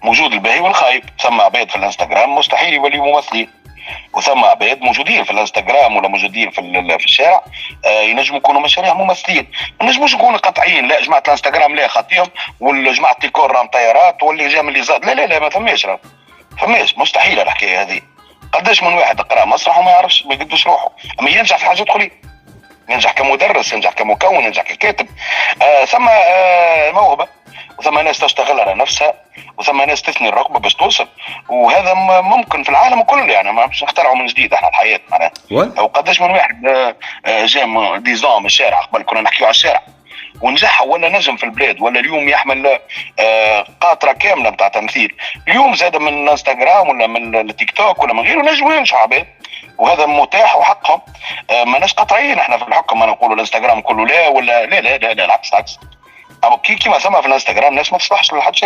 موجود الباهي والخايب. ثم عباد في الانستغرام مستحيل يوليوا ممثلين، وثم عباد موجودين في الانستغرام ولا موجودين في الشارع ينجموا يكونوا مشاريع ممثلين. ما نجموش نكونوا قطعيين لا جماعه الانستغرام لا خاطيهم والجماعه الديكور راهم طيارات واللي جا من اللي زاد. لا لا لا، ما فماش مستحيل الحكايه هذه. قداش من واحد قرا مسرح وما يعرفش ما يقدش روحه، اما ينجح في حاجات اخرى، ينجح كمدرس، ينجح كمكون، ينجح ككاتب. ثم موهبه، وثم ناس تشتغل على نفسها، وثم ناس تثني الرقبه باش توصل. وهذا ممكن في العالم كله، يعني ما باش نخترعوا من جديد احنا الحياه معناها. او قداش من واحد جا ديزون من الشارع، قبل كنا نحكيو على الشارع ونجح ولا نجم في البلاد، ولا اليوم يحمل قاطره كامله نتاع تمثيل. اليوم زاد من الانستغرام ولا من التيك توك ولا من غيره نجموا ينجحوا عباد، وهذا متاح وحقهم. ماناش قطعيين احنا في الحكم، ما نقولوا الانستغرام كله لا ولا لا لا لا, لا العكس. كيما ثم في الانستغرام ناس ما تصلحش لحد شيء.